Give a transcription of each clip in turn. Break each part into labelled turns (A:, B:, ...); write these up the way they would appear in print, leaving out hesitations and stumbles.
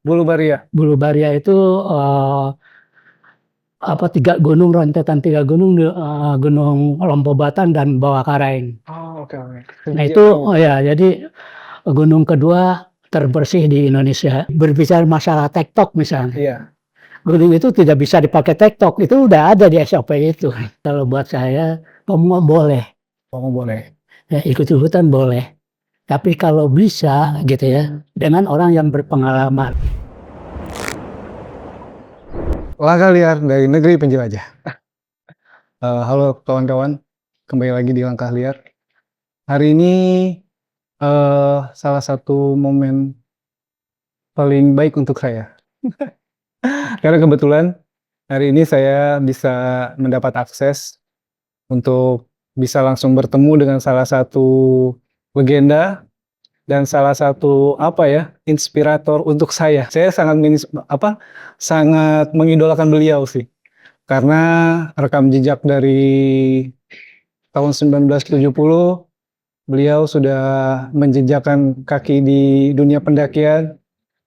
A: Bulubaria.
B: Bulubaria itu tiga gunung, rentetan tiga gunung, Gunung Lompobatan dan Bawah Karaeng.
A: Oh, oke.
B: Nah itu, jadi gunung kedua terbersih di Indonesia. Berbicara masalah tektok misalnya,
A: Iya.
B: gunung itu tidak bisa dipakai tektok, itu udah ada di SOP itu. Kalau buat saya, semua boleh,
A: Boleh.
B: ya ikut-ikutan boleh. Tapi kalau bisa gitu ya, dengan orang yang berpengalaman.
A: Langkah liar dari negeri penjelajah. Halo kawan-kawan, kembali lagi di Langkah Liar. Hari ini salah satu momen paling baik untuk saya. Karena kebetulan hari ini saya bisa mendapat akses untuk bisa langsung bertemu dengan salah satu legenda dan salah satu inspirator untuk saya. Saya sangat mengidolakan beliau sih. Karena rekam jejak dari tahun 1970 beliau sudah menjejakkan kaki di dunia pendakian,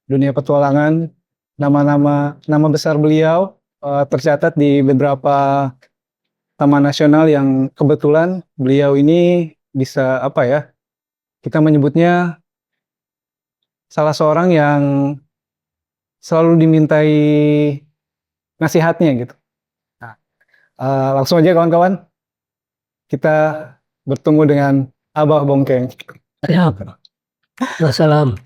A: dunia petualangan. Nama besar beliau tercatat di beberapa taman nasional yang kebetulan beliau ini bisa kita menyebutnya salah seorang yang selalu dimintai nasihatnya gitu. Nah, langsung aja kawan-kawan, kita bertemu dengan Abah Bongkeng.
B: Ya, wassalam.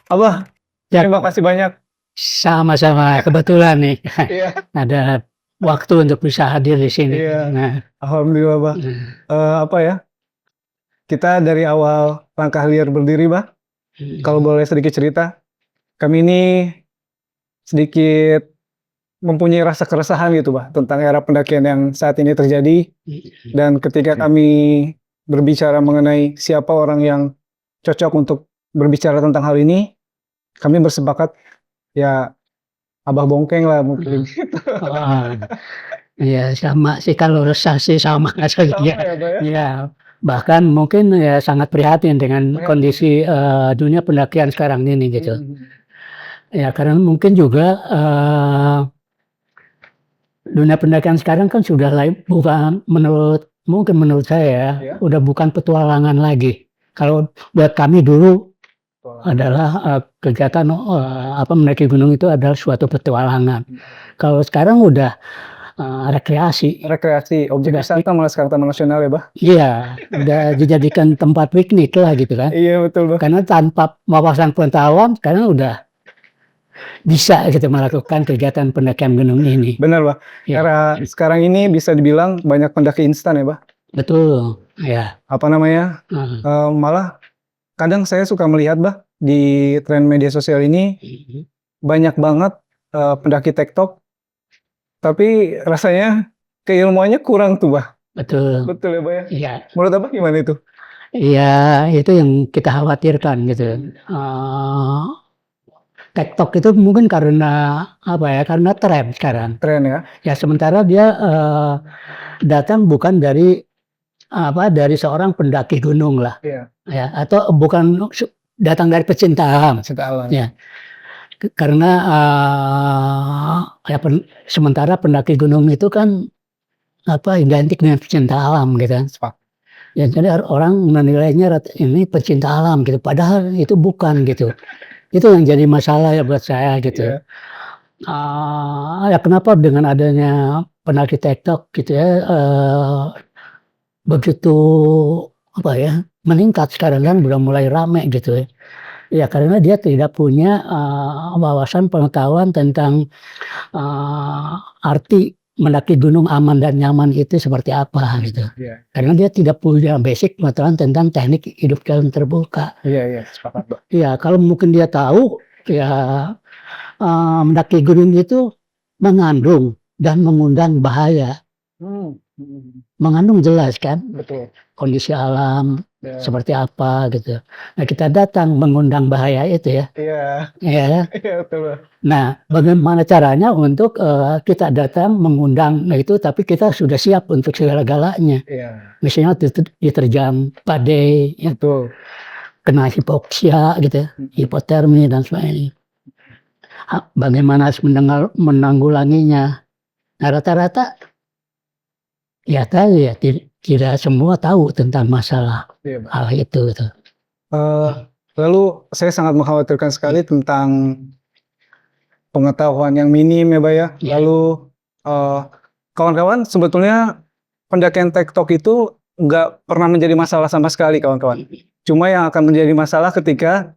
A: Abah,
B: Ya,
A: terima kasih banyak.
B: sama-sama. Kebetulan nih,
A: Iya.
B: ada waktu untuk bisa hadir di sini.
A: Iya.
B: Nah,
A: Alhamdulillah, Bah. Kita dari awal Langkah Liar berdiri, Bah. Kalau boleh sedikit cerita, kami ini sedikit mempunyai rasa keresahan gitu, Bah, tentang era pendakian yang saat ini terjadi. Dan ketika kami berbicara mengenai siapa orang yang cocok untuk berbicara tentang hal ini, kami bersepakat ya Abah Bongkeng lah mungkin.
B: Iya sama sih, kalau resah sih sama saja.
A: Sama ya, Pak ya?
B: Iya, bahkan mungkin ya sangat prihatin dengan kondisi dunia pendakian sekarang ini gitu. Ya karena mungkin juga dunia pendakian sekarang kan sudah lain, bukan menurut saya
A: Ya.
B: udah bukan petualangan lagi. Kalau buat kami dulu adalah kegiatan mendaki gunung itu adalah suatu petualangan. Kalau sekarang udah rekreasi,
A: objek wisata malah sekarang taman nasional ya, Bah?
B: Iya, udah dijadikan tempat piknik lah gitu kan.
A: Iya betul, Bah.
B: Karena tanpa wawasan pengetahuan sekarang udah bisa gitu melakukan kegiatan pendakian gunung ini.
A: Benar, Bah.
B: Ya.
A: Karena sekarang ini bisa dibilang banyak pendaki instan ya, Bah?
B: Betul, ya.
A: Malah kadang saya suka melihat, Bah, di tren media sosial ini banyak banget pendaki tektok, tapi rasanya keilmuannya kurang tuh, Bah.
B: Betul.
A: Betul ya, Bah ya?
B: Iya.
A: Menurut Abah gimana itu?
B: Iya, itu yang kita khawatirkan gitu. TikTok itu mungkin karena karena tren sekarang.
A: Tren ya?
B: Ya sementara dia datang bukan dari seorang pendaki gunung lah.
A: Iya.
B: Ya, atau bukan datang dari pecinta alam.
A: Pecinta alam.
B: Ya. Karena sementara pendaki gunung itu kan identik dengan pecinta alam gitu kan. Ya, jadi orang menilainya ini pecinta alam gitu, padahal itu bukan gitu. Itu yang jadi masalah ya buat saya gitu. Ya kenapa dengan adanya pendaki TikTok gitu ya begitu meningkat sekarang kan udah mulai rame gitu ya. Ya karena dia tidak punya wawasan pengetahuan tentang arti mendaki gunung aman dan nyaman itu seperti apa gitu.
A: Iya.
B: Karena dia tidak punya basic pengetahuan tentang teknik hidup dalam terbuka.
A: Iya, sepakat, Pak.
B: Iya, kalau mungkin dia tahu ya mendaki gunung itu mengandung dan mengundang bahaya. Mengandung jelas kan?
A: Betul.
B: Kondisi alam seperti apa gitu. Nah kita datang mengundang bahaya itu ya.
A: Iya.
B: Iya.
A: Iya betul.
B: Nah bagaimana caranya untuk kita datang mengundang itu, tapi kita sudah siap untuk segala-galanya.
A: Iya.
B: Misalnya diterjang badai, ya.
A: Betul.
B: Kena hipoksia gitu, hipotermi dan sebagainya. bagaimana harus menanggulanginya. Nah, rata-rata ya tadi ya tidak semua tahu tentang masalah
A: Iya, Pak.
B: hal itu gitu.
A: Lalu saya sangat mengkhawatirkan sekali tentang pengetahuan yang minim ya, Pak ya.
B: Ya.
A: Lalu kawan-kawan sebetulnya pendakian tektok itu nggak pernah menjadi masalah sama sekali, kawan-kawan. Cuma yang akan menjadi masalah ketika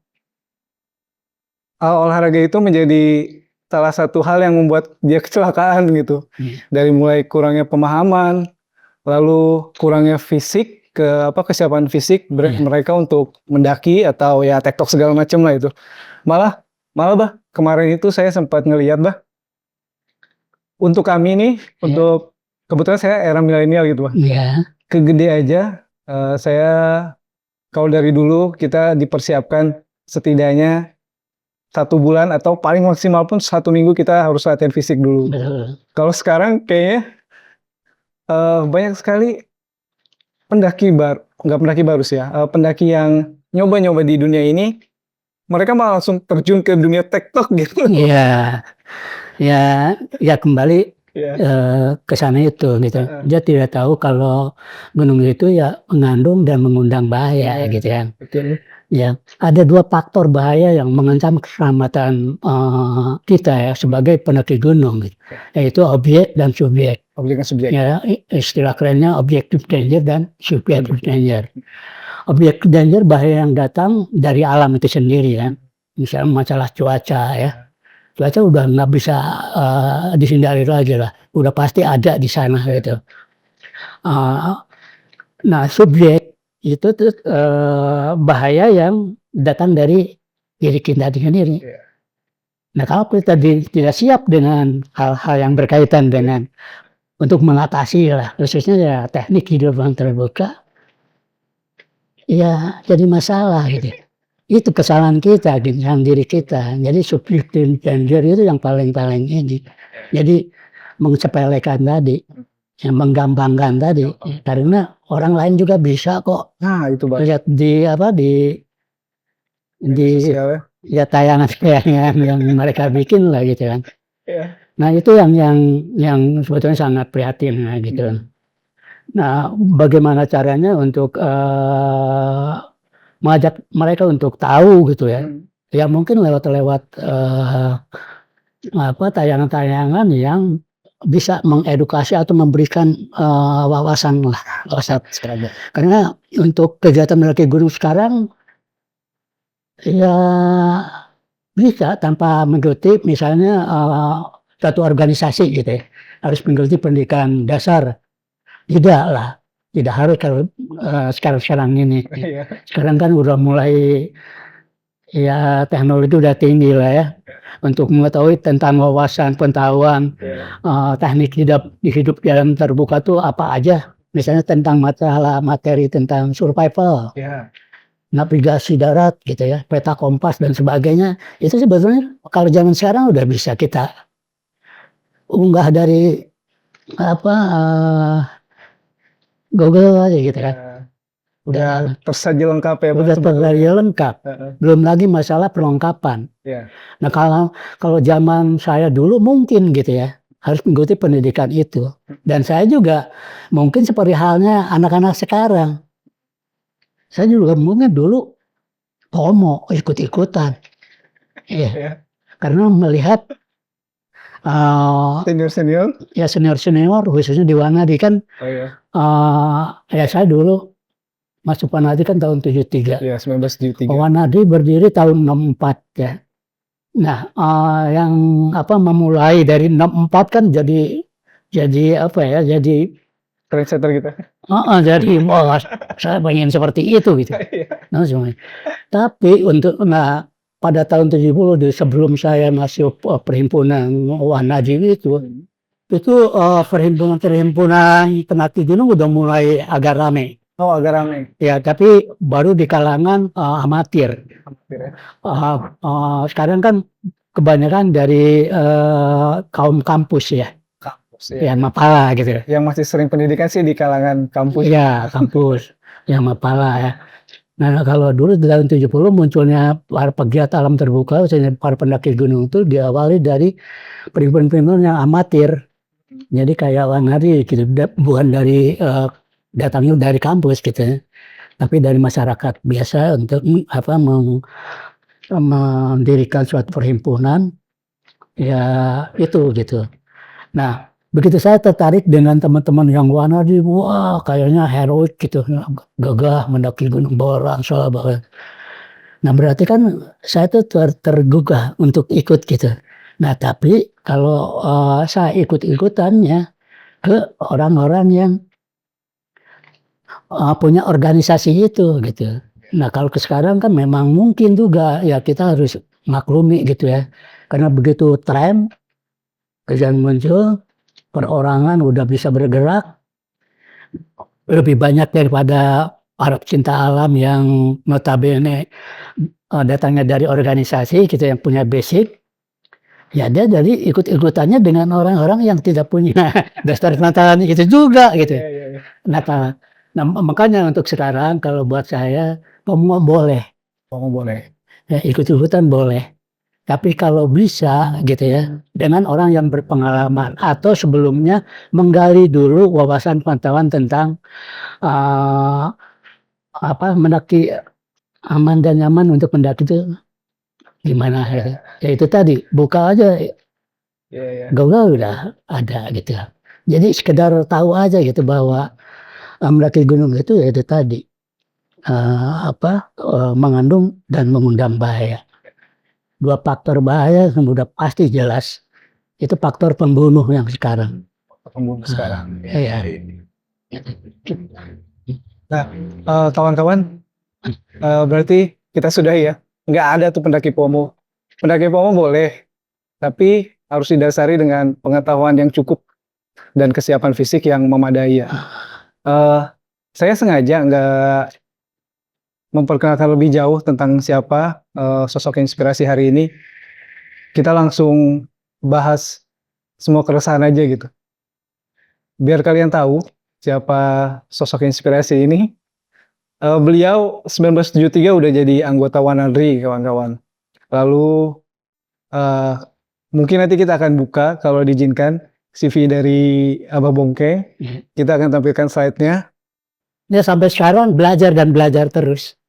A: olahraga itu menjadi salah satu hal yang membuat dia kecelakaan gitu. Dari mulai kurangnya pemahaman, lalu kurangnya fisik, kesiapan fisik mereka untuk mendaki atau ya tektok segala macam lah itu. Malah bah, kemarin itu saya sempat ngeliat bah, untuk kami nih, untuk kebetulan saya era milenial gitu bah.
B: Iya.
A: Kegede aja, saya kalau dari dulu kita dipersiapkan setidaknya 1 bulan atau paling maksimal pun 1 minggu kita harus latihan fisik dulu.
B: Betul.
A: Kalau sekarang kayaknya banyak sekali pendaki baru, nggak pendaki baru sih ya, pendaki yang nyoba-nyoba di dunia ini, mereka malah langsung terjun ke dunia tektok gitu.
B: Iya, ya kembali ke sana itu gitu. Dia tidak tahu kalau gunung itu ya mengandung dan mengundang bahaya gitu kan.
A: Betul.
B: Ya, ada 2 faktor bahaya yang mengancam keselamatan kita ya sebagai pendaki gunung gitu. Yaitu objek dan subjek.
A: Objek dan subjek.
B: Ya, istilah kerennya objective danger dan subjective danger. Objective danger bahaya yang datang dari alam itu sendiri kan. Misalnya masalah cuaca ya. Cuaca udah nggak bisa dihindari lagi lah. Udah pasti ada di sana gitu. Nah, subjek itu tuh bahaya yang datang dari diri kita sendiri. Nah, kalau kita tidak siap dengan hal-hal yang berkaitan dengan untuk mengatasi lah, khususnya ya teknik hidup yang terbuka, ya jadi masalah gitu. Itu kesalahan kita, kesalahan diri kita. Jadi subjective danger itu yang paling ini. Jadi mengsepelekan tadi, yang menggampangkan tadi, karena orang lain juga bisa kok.
A: Nah, itu Pak.
B: Lihat di
A: Sosial,
B: ya tayangan yang mereka bikin lah gitu kan.
A: ya.
B: Nah, itu yang sebetulnya sangat prihatin lah gitu. Nah, bagaimana caranya untuk mengajak mereka untuk tahu gitu ya. Ya mungkin lewat tayangan-tayangan yang bisa mengedukasi atau memberikan wawasan lah. Karena untuk kegiatan mendaki gunung sekarang ya bisa tanpa mengikuti misalnya satu organisasi gitu ya. Harus mengikuti pendidikan dasar. Tidak lah. Tidak harus kalau sekarang ini. Sekarang kan udah mulai ya teknologi udah tinggi lah ya. Untuk mengetahui tentang wawasan, pengetahuan, teknik hidup dalam terbuka tuh apa aja. Misalnya tentang materi tentang survival, navigasi darat gitu ya, peta kompas dan sebagainya. Itu sebetulnya kalau zaman sekarang udah bisa kita unggah dari Google aja gitu kan.
A: Udah tersaji lengkap ya.
B: Udah tersaji lengkap. Belum lagi masalah perlengkapan. Nah, kalau zaman saya dulu mungkin gitu ya, harus mengikuti pendidikan itu. Dan saya juga mungkin seperti halnya anak-anak sekarang. Saya juga mungkin dulu FOMO, ikut-ikutan. Iya. Karena melihat
A: senior-senior.
B: Ya senior-senior khususnya di Wanadi kan. Ya saya dulu masuk Wanadi kan tahun 73.
A: Ya, 1973.
B: Wanadi berdiri tahun 64 ya. Nah, yang memulai dari 64 kan jadi
A: trendsetter gitu.
B: Jadi saya pengen seperti itu gitu. Nah, tapi pada tahun 70 sebelum saya masuk perhimpunan Wanadi itu perhimpunan pendaki gunung udah mulai agak rame.
A: Oh, agak rame.
B: Ya, tapi baru di kalangan amatir. Sekarang kan kebanyakan dari kaum kampus ya. Yang Mapala gitu.
A: Yang masih sering pendidikan sih di kalangan kampus.
B: Iya, kampus. Yang Mapala ya. Nah, kalau dulu di tahun 70 munculnya para pegiat alam terbuka, misalnya para pendaki gunung itu diawali dari perhimpunan-perhimpunan yang amatir. Jadi kayak Wanari gitu, bukan dari datangnya dari kampus gitu ya, tapi dari masyarakat biasa untuk mendirikan suatu perhimpunan, ya itu gitu. Nah, begitu saya tertarik dengan teman-teman yang Wanari, wah kayaknya heroik gitu, gagah mendaki gunung bawa ransel, nah berarti kan saya tuh tergugah untuk ikut gitu. Nah tapi kalau saya ikut-ikutannya ke orang-orang yang punya organisasi itu gitu. Nah kalau ke sekarang kan memang mungkin juga ya kita harus maklumi gitu ya. Karena begitu tren kemudian muncul, perorangan udah bisa bergerak lebih banyak daripada para pecinta alam yang notabene datangnya dari organisasi gitu yang punya basic. Ya dia jadi ikut-ikutannya dengan orang-orang yang tidak punya dasar pengetahuan itu juga gitu.
A: Iya, iya, iya.
B: Nah, makanya untuk sekarang kalau buat saya semua boleh,
A: Oh, boleh.
B: ya ikut-ikutan boleh. Tapi kalau bisa gitu ya, dengan orang yang berpengalaman atau sebelumnya menggali dulu wawasan pengetahuan tentang mendaki aman dan nyaman untuk mendaki itu gimana gitu. Ya itu tadi buka aja
A: Iya, iya.
B: Google udah ada gitu. Jadi sekedar tahu aja gitu bahwa mendaki gunung itu ya itu tadi mengandung dan mengundang bahaya. Dua faktor bahaya yang udah pasti jelas. Itu faktor pembunuh yang sekarang.
A: Pembunuh sekarang.
B: Iya.
A: Nah, kawan-kawan, berarti kita sudahi ya. Nggak ada tuh pendaki POMO. Pendaki POMO boleh, tapi harus didasari dengan pengetahuan yang cukup dan kesiapan fisik yang memadai ya. Saya sengaja nggak memperkenalkan lebih jauh tentang siapa sosok inspirasi hari ini. Kita langsung bahas semua keresahan aja gitu. Biar kalian tahu siapa sosok inspirasi ini. Beliau 1973 udah jadi anggota Wanadri, kawan-kawan. Lalu mungkin nanti kita akan buka kalau diizinkan CV dari Abah Bongke. Kita akan tampilkan slide-nya.
B: Dia sampai sekarang belajar dan belajar terus.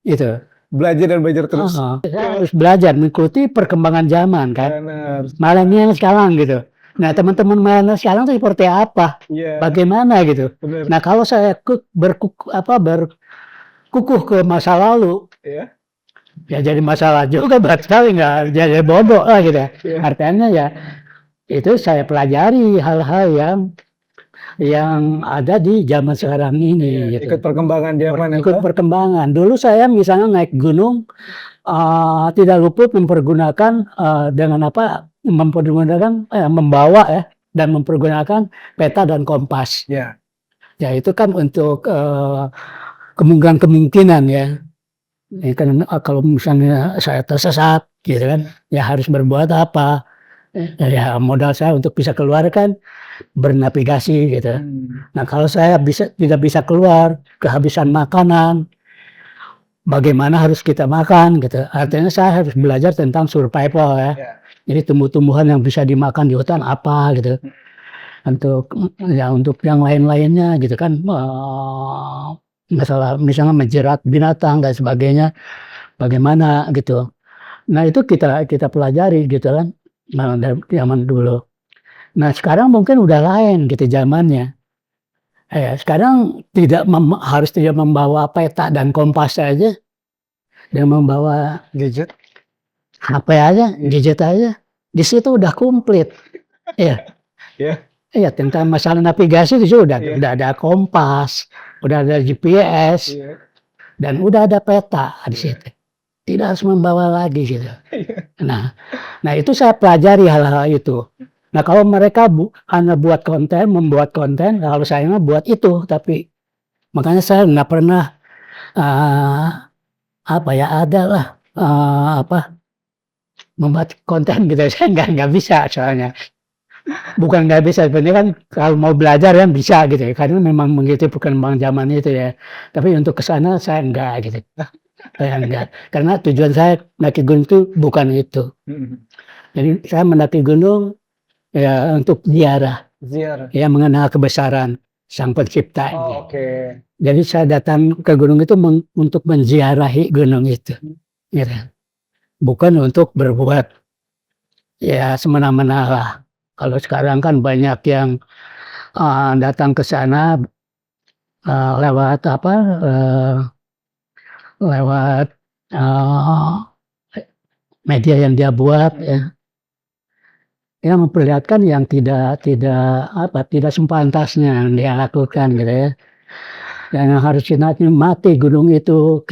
B: Itu.
A: Belajar dan belajar terus.
B: Harus belajar mengikuti perkembangan zaman kan.
A: Benar.
B: Milenial sekarang gitu. Nah teman-teman milenial sekarang itu seperti apa?
A: Iya.
B: Bagaimana gitu?
A: Benar.
B: Nah kalau saya berkukuh ke masa lalu,
A: Iya.
B: ya jadi masalah juga berat sekali, nggak jadi bodoh lah gitu.
A: Iya.
B: Artinya ya itu saya pelajari hal-hal yang ada di zaman sekarang ini. Gitu.
A: Ikut perkembangan zaman.
B: Ikut perkembangan. Dulu saya misalnya naik gunung tidak luput mempergunakan membawa ya dan mempergunakan peta dan kompas.
A: Ya.
B: Ya itu kan untuk kemungkinan ya. Ya kan kalau misalnya saya tersesat gitu kan, ya harus berbuat apa? Ya modal saya untuk bisa keluar kan bernavigasi gitu. Nah kalau saya tidak bisa keluar, kehabisan makanan, bagaimana harus kita makan gitu. Artinya saya harus belajar tentang survival ya. Jadi tumbuh-tumbuhan yang bisa dimakan di hutan apa gitu. Untuk yang lain-lainnya gitu kan, masalah misalnya menjerat binatang dan sebagainya, bagaimana gitu. Nah itu kita pelajari gitu kan, dari zaman dulu. Nah sekarang mungkin udah lain gitu zamannya. Sekarang harus tidak membawa peta dan kompas saja, dan membawa
A: Gadget.
B: HP aja, gadget aja, di situ udah komplit. Iya.
A: Ya.
B: Iya tentang masalah navigasi itu udah ada kompas, udah ada GPS, dan udah ada peta di situ. Tidak harus membawa lagi gitu. Nah itu saya pelajari hal-hal itu. Nah kalau mereka hanya membuat konten, kalau saya mah buat itu, tapi makanya saya nggak pernah membuat konten gitu. Saya nggak bisa soalnya. bukan nggak bisa, sebenarnya kan kalau mau belajar kan bisa gitu ya, karena memang mengikuti perkembangan zaman itu ya. Tapi untuk ke sana saya enggak gitu. Saya enggak. Karena tujuan saya mendaki gunung itu bukan itu. Jadi saya mendaki gunung ya untuk ziarah,
A: Ziarah.
B: ya mengenal kebesaran Sang Pencipta.
A: Oh, oke.
B: Jadi saya datang ke gunung itu untuk menziarahi gunung itu. Gitu. Bukan untuk berbuat ya semena-mena lah. Kalau sekarang kan banyak yang datang ke sana lewat apa? Lewat uh, media yang dia buat ya, yang memperlihatkan yang tidak sepantasnya yang dia lakukan gitu ya. Yang harus kita nikmati gunung itu,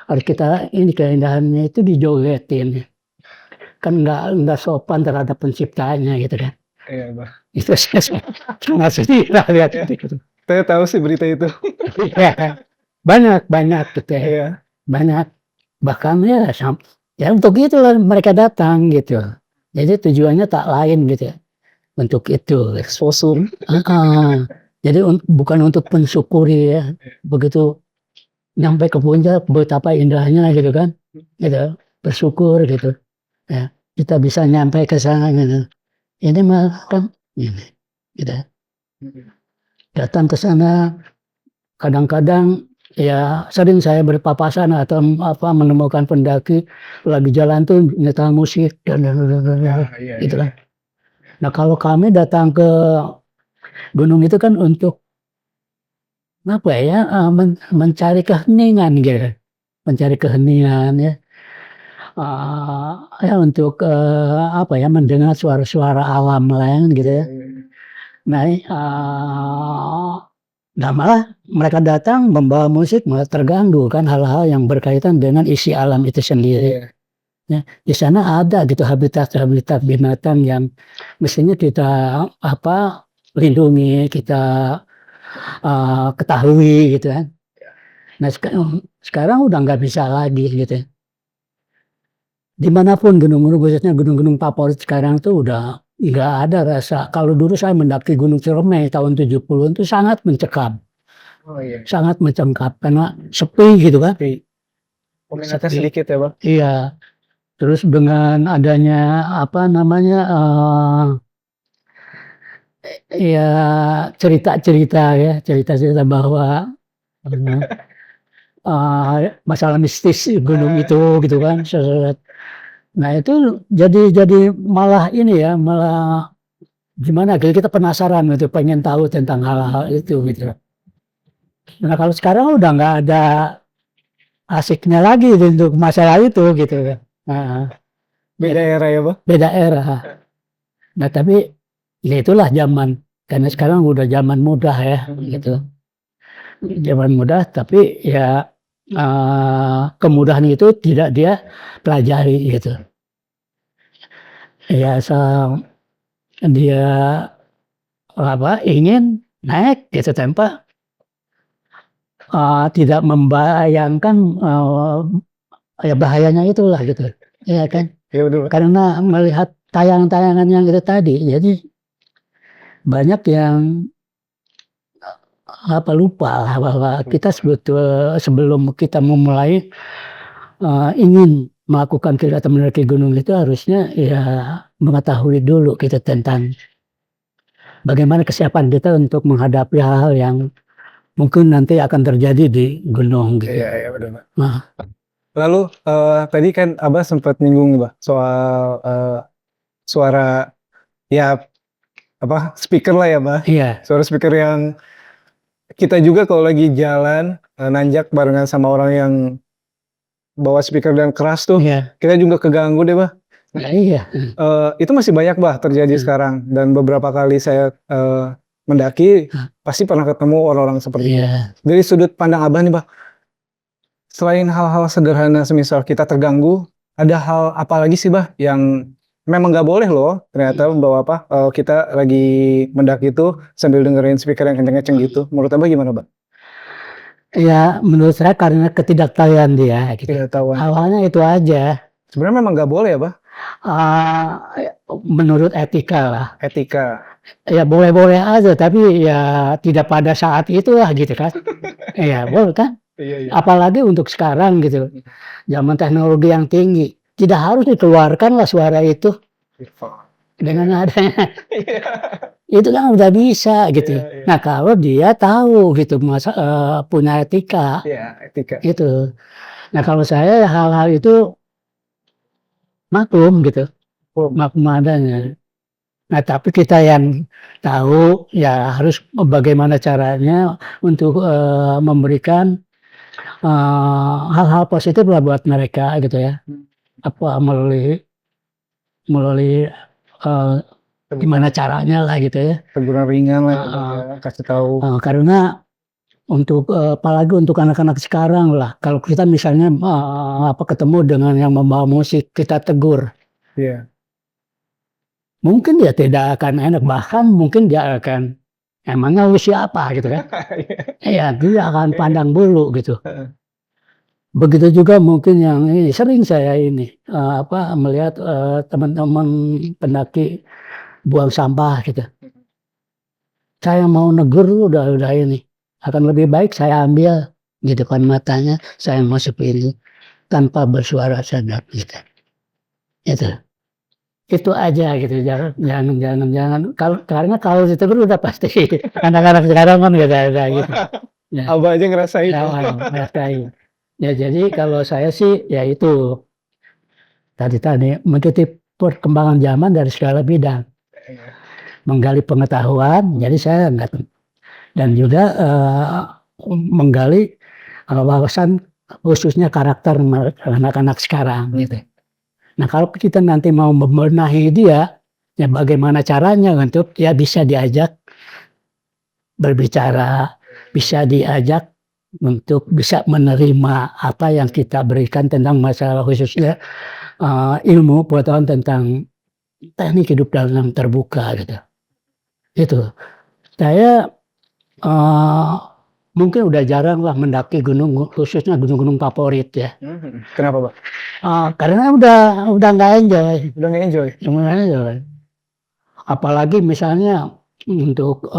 B: harus kita ini keindahannya itu dijogetin. Kan nggak sopan terhadap penciptanya gitu kan.
A: Iya, Bah.
B: Itu saya sangat sedih lah lihat
A: Ya,
B: itu.
A: saya tahu sih berita itu.
B: Ya, banyak gitu ya.
A: Iya.
B: Banyak. Bahkan ya untuk itulah mereka datang gitu. Jadi tujuannya tak lain gitu ya. Untuk itu.
A: Exposure.
B: Jadi bukan untuk mensyukuri ya. Begitu nyampe ke puncak betapa indahnya gitu kan. Gitu. Bersyukur gitu. Ya, kita bisa nyampe ke sana gitu. Ini mah kan ini gitu. Datang ke sana kadang-kadang ya sering saya berpapasan atau menemukan pendaki lagi jalan tuh nyetel musik dan
A: Iya,
B: gitu
A: iya.
B: kan. Nah kalau kami datang ke gunung itu kan untuk apa ya mencari keheningan gitu, mencari keheningan ya. Ya untuk apa ya mendengar suara-suara alam lain gitu ya. Nah, nah malah mereka datang membawa musik malah terganggu kan hal-hal yang berkaitan dengan isi alam itu sendiri.
A: Iya.
B: Ya, di sana ada gitu habitat-habitat binatang yang mestinya kita apa lindungi, kita ketahui gitu kan. Nah sekarang udah nggak bisa lagi gitu. Dimanapun gunung-gunung, khususnya gunung-gunung favorit sekarang tuh udah nggak ada rasa. Kalau dulu saya mendaki Gunung Ciremai tahun 70-an itu sangat mencekam.
A: Oh iya.
B: Sangat mencekam karena sepi gitu kan.
A: Peminatnya
B: Sepi.
A: sedikit ya, Bang?
B: Iya. Terus dengan adanya apa namanya ya cerita-cerita ya, cerita-cerita bahwa masalah mistis gunung itu gitu kan. Nah itu jadi malah ini ya, malah gimana gitu kita penasaran gitu, pengen tahu tentang hal-hal itu gitu. Nah kalau sekarang udah nggak ada asiknya lagi gitu untuk masalah itu gitu. Nah,
A: Beda era ya, Bang?
B: beda era. Nah tapi ya itulah zaman, karena sekarang udah zaman mudah ya gitu. Zaman mudah tapi ya kemudahan itu tidak dia pelajari gitu. Ya asal dia apa ingin naik gitu tanpa tidak membayangkan ya bahayanya itulah gitu, ya kan?
A: Iya betul, Bang.
B: Karena melihat tayangan-tayangan yang itu tadi, jadi banyak yang apa lupa lah bahwa kita sebelum kita memulai ingin melakukan kegiatan mendaki gunung itu harusnya ya mengetahui dulu kita tentang bagaimana kesiapan kita untuk menghadapi hal-hal yang mungkin nanti akan terjadi di gunung gitu.
A: Iya, iya betul, Bang.
B: Nah,
A: Lalu tadi kan Abah sempat nyinggung nih, Bang, soal suara ya apa speaker lah ya, Bang.
B: iya,
A: Suara speaker yang kita juga kalau lagi jalan nanjak barengan sama orang yang bawa speaker dan keras tuh,
B: iya,
A: kita juga keganggu deh, Bang.
B: nah, iya,
A: Itu masih banyak, Bah, terjadi sekarang dan beberapa kali saya mendaki pasti pernah ketemu orang-orang seperti itu.
B: iya.
A: Dari sudut pandang Abah nih, Bah, selain hal-hal sederhana semisal kita terganggu, ada hal apa lagi sih, Bah, yang memang nggak boleh loh ternyata bahwa apa kita lagi mendaki itu sambil dengerin speaker yang kenceng-kenceng gitu. Menurut Abah gimana, Bah?
B: Ya menurut saya karena ketidaktahuan dia gitu.
A: Tidak tahu.
B: Awalnya itu aja.
A: Sebenarnya memang nggak boleh ya, Bah?
B: Ah, menurut etika lah.
A: Etika.
B: Ya boleh-boleh aja, tapi ya tidak pada saat itu lah gitu kan. Ya boleh kan.
A: Iya.
B: Apalagi untuk sekarang gitu. Zaman teknologi yang tinggi. Tidak harus dikeluarkan lah suara itu. Dengan adanya. Itu kan udah bisa gitu.
A: Iya.
B: Nah kalau dia tahu gitu punya etika.
A: Iya, etika.
B: Gitu. Nah kalau saya hal-hal itu maklum gitu. Maklum adanya. Nah, tapi kita yang tahu ya harus bagaimana caranya untuk memberikan hal-hal positif lah buat mereka gitu ya. Apa melalui gimana caranya lah gitu ya.
A: Teguran ringan lah ya, kasih tahu.
B: Karena untuk apalagi untuk anak-anak sekarang lah. Kalau kita misalnya ketemu dengan yang membawa musik, kita tegur.
A: Iya.
B: Mungkin dia tidak akan enak, bahkan mungkin dia akan emangnya lu siapa gitu kan. Iya, dia akan pandang bulu gitu. Begitu juga mungkin yang ini sering saya ini melihat teman-teman pendaki buang sampah gitu. Saya mau negur udah ini. Akan lebih baik saya ambil gitu kan matanya, saya masukin tanpa bersuara sadar gitu. Itu aja gitu, jangan karena kalau ditegur udah pasti anak-anak sekarang kan gak ada gitu. Ya.
A: Abah aja ngerasain.
B: Ngerasain. Ya jadi kalau saya sih ya itu tadi mengikuti perkembangan zaman dari segala bidang, menggali pengetahuan. Jadi saya dan juga menggali wawasan khususnya karakter anak-anak sekarang gitu. Nah kalau kita nanti mau membenahi dia, ya bagaimana caranya untuk ya bisa diajak berbicara, bisa diajak untuk bisa menerima apa yang kita berikan tentang masalah khususnya ilmu pengetahuan tentang teknik hidup dalam terbuka gitu. Itu saya mungkin udah jarang lah mendaki gunung, khususnya gunung-gunung favorit ya.
A: Kenapa, Pak?
B: Karena udah nggak enjoy.
A: Udah nggak enjoy?
B: Nggak enjoy. Apalagi misalnya untuk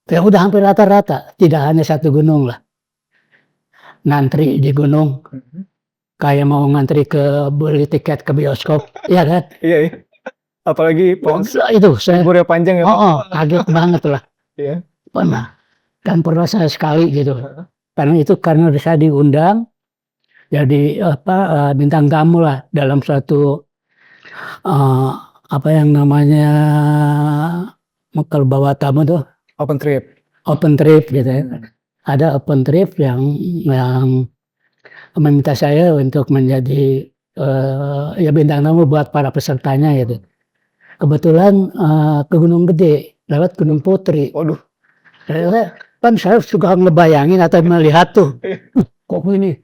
B: ya udah hampir rata-rata, tidak hanya satu gunung lah. Ngantri di gunung, kayak mau ngantri beli tiket ke bioskop, ya kan?
A: Iya. Apalagi
B: itu saya
A: liburnya panjang ya.
B: Kaget banget lah.
A: Iya.
B: Pernah saya sekali gitu. Karena saya diundang jadi bintang tamu lah dalam suatu apa yang namanya kalau bawa tamu tuh open trip gitu ya. Ada open trip yang meminta saya untuk menjadi ya bintang tamu buat para pesertanya gitu. Kebetulan ke Gunung Gede lewat Gunung Putri. Waduh. Kan saya suka ngebayangin atau melihat tuh, kok ini.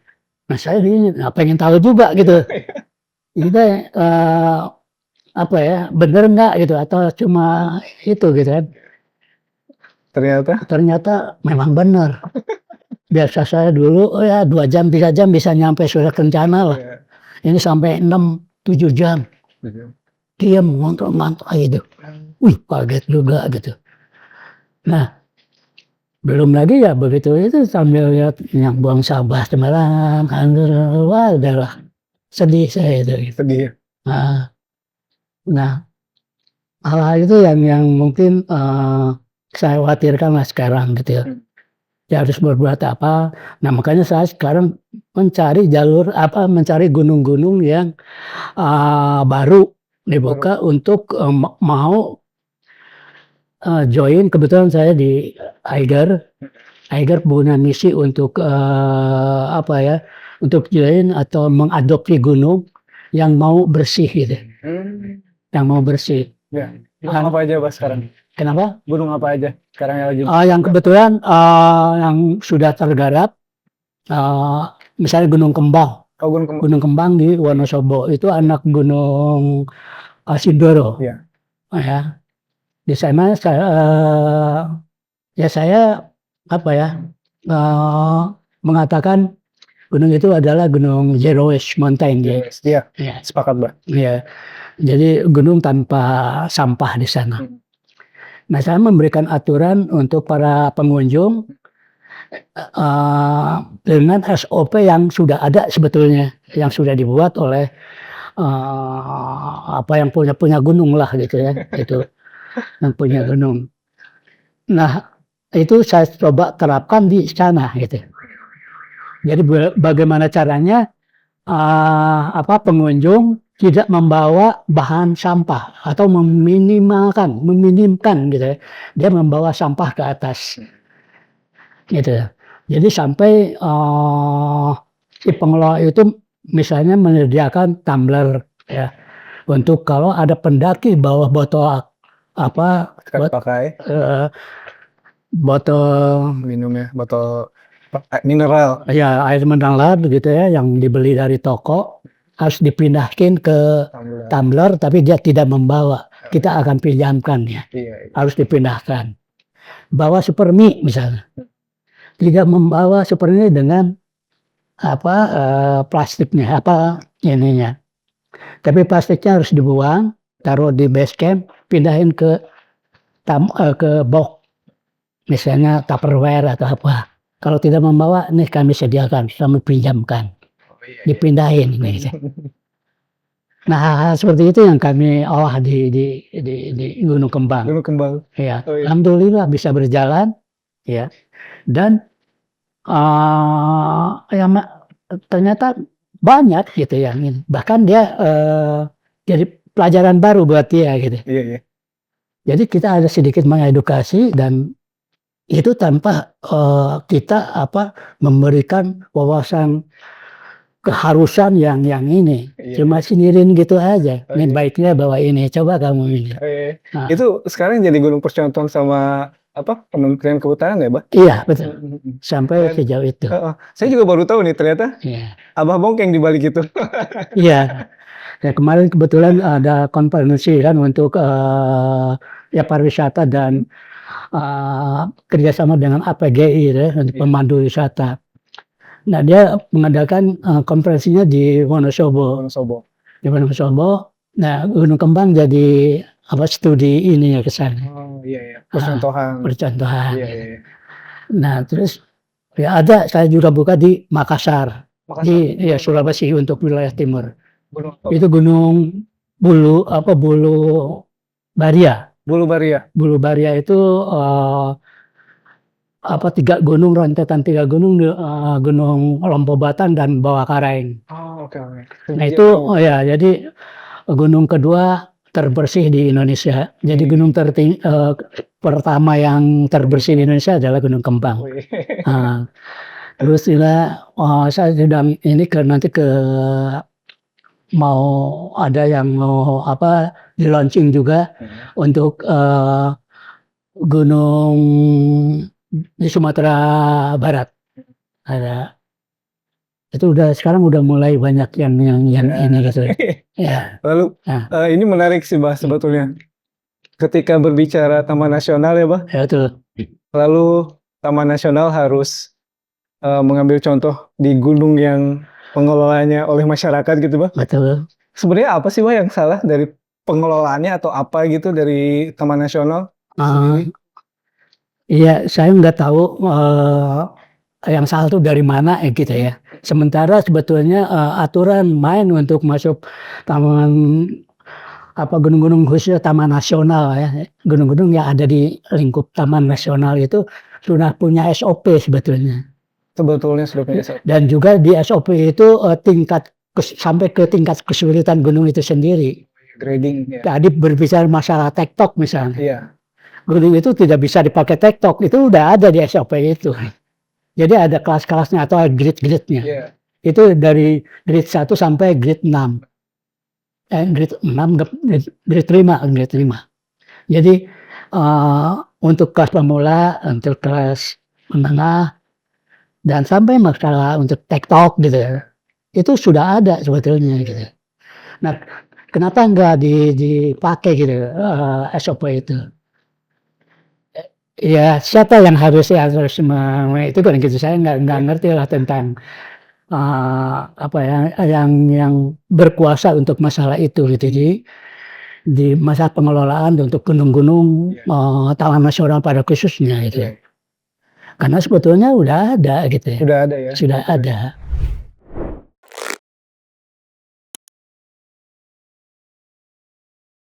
B: Nah saya pengen tahu juga gitu. Kita bener nggak gitu atau cuma itu gitu kan? Ternyata memang benar. Biasa saya dulu 2 jam 3 jam bisa nyampe Surya Kencana lah. Ini sampai 6-7 jam. Diam ngontrol gitu. Wih kaget juga gitu. Nah belum lagi ya begitu itu sambil lihat yang buang sampah sembarangan, wah udahlah sedih saya itu. Sedih. Nah hal-hal itu yang mungkin saya khawatirkan lah sekarang gitu ya. Ya harus berbuat apa. Nah makanya saya sekarang mencari mencari gunung-gunung yang baru dibuka untuk mau join. Kebetulan saya di Eiger punya misi untuk untuk join atau mengadopsi gunung yang mau bersih gitu. Yang mau bersih. Ya. Gunung apa aja Pak sekarang? Kenapa? Gunung apa aja sekarang yang lagi? Yang kebetulan yang sudah tergarap misalnya Gunung Kembang. Gunung Kembang di Wonosobo itu anak Gunung Sindoro. Ya. Di sana saya mengatakan gunung itu adalah gunung zero waste mountain. Iya, sepakat Mbak. Iya. Jadi gunung tanpa sampah di sana. Nah, saya memberikan aturan untuk para pengunjung dengan SOP yang sudah ada sebetulnya, yang sudah dibuat oleh yang punya gunung lah gitu ya, itu yang punya gunung. Nah, itu saya coba terapkan di sana gitu. Jadi bagaimana caranya pengunjung tidak membawa bahan sampah atau meminimkan gitu ya. Dia membawa sampah ke atas. Gitu. Jadi sampai si pengelola itu misalnya menyediakan tumbler ya untuk kalau ada pendaki bawa botol
A: pakai
B: botol
A: minum ya, botol mineral.
B: ya air mineral gitu ya yang dibeli dari toko harus dipindahkan ke tumbler tapi dia tidak membawa, kita akan pinjamkan ya. Harus dipindahkan. Bawa super mie misalnya, tidak membawa super mie dengan plastiknya ininya, tapi plastiknya harus dibuang, taruh di base camp, pindahin ke box misalnya Tupperware atau apa. Kalau tidak membawa, nih kami sediakan, kami pinjamkan, dipindahin gitu. Nah, hal-hal seperti itu yang kami olah di Gunung Kembang.
A: Gunung Kembang.
B: Ya, alhamdulillah bisa berjalan, ya. Dan ternyata banyak gitu yang ini. Bahkan dia jadi pelajaran baru buat dia gitu.
A: Iya.
B: Jadi kita ada sedikit mengedukasi dan itu tanpa kita memberikan wawasan keharusan yang ini. Cuma sinirin gitu aja. Ini baiknya bawa ini, coba kamu ini.
A: Nah. Itu sekarang jadi gunung percontohan sama Kementerian Kehutanan ya, Bah?
B: Iya, betul. Sampai sejauh itu.
A: Saya juga baru tahu nih ternyata Abah Bongkeng di balik itu.
B: Iya. Ya, kemarin kebetulan ada konferensi kan untuk pariwisata dan kerjasama dengan APGI ya, untuk pemandu wisata. Nah, dia mengadakan konferensinya di Wonosobo. Di Wonosobo. Nah, Gunung Kembang jadi studi ini ya ke sana.
A: Iya. Percontohan.
B: Iya. Nah, terus ya saya juga buka di Makassar. Di Sulawesi untuk wilayah timur. Itu Gunung Bulu Baria. Bulu Baria itu 3 gunung, rentetan 3 gunung, Gunung Lompobatan dan Bawah Karaeng.
A: Oke.
B: Nah itu jadi gunung kedua terbersih di Indonesia. Jadi gunung pertama yang terbersih di Indonesia adalah Gunung Kembang. Terus juga saya sudah ini nanti mau ada yang mau di launching juga untuk gunung di Sumatera Barat. Ada itu sekarang udah mulai banyak yang ini gitu. Ya.
A: Lalu ini menarik sih, Bah, sebetulnya. Ketika berbicara Taman Nasional ya, Bah.
B: Ya, betul.
A: Lalu Taman Nasional harus mengambil contoh di gunung yang pengelolanya oleh masyarakat gitu, Bah.
B: Betul.
A: Sebenarnya apa sih, Bah, yang salah dari pengelolaannya atau apa gitu dari Taman Nasional?
B: Iya, saya nggak tahu yang salah itu dari mana gitu ya. Sementara sebetulnya aturan main untuk masuk taman gunung-gunung khususnya Taman Nasional ya. Gunung-gunung yang ada di lingkup Taman Nasional itu sudah punya SOP sebetulnya.
A: Sebetulnya sudah punya SOP.
B: Dan juga di SOP itu sampai ke tingkat kesulitan gunung itu sendiri.
A: Grading. Ya.
B: Tadi berbicara masalah tektok misalnya.
A: Iya.
B: Gunung itu tidak bisa dipakai tektok, itu udah ada di SOP itu. Jadi ada kelas-kelasnya atau grade-grade-nya. Yeah. Itu dari grade 1 sampai grade 6. Grade 5. Jadi untuk kelas pemula, untuk kelas menengah, dan sampai masalah untuk tektok gitu ya. Itu sudah ada sebetulnya gitu. Nah, kenapa enggak dipakai gitu SOP itu? Ya siapa yang harus itu kan gitu, saya nggak ngerti lah tentang apa ya, yang berkuasa untuk masalah itu gitu. Jadi di masa pengelolaan untuk gunung-gunung taman nasional pada khususnya gitu. Karena sebetulnya udah ada gitu ya.
A: Udah ada ya.
B: Sudah ada.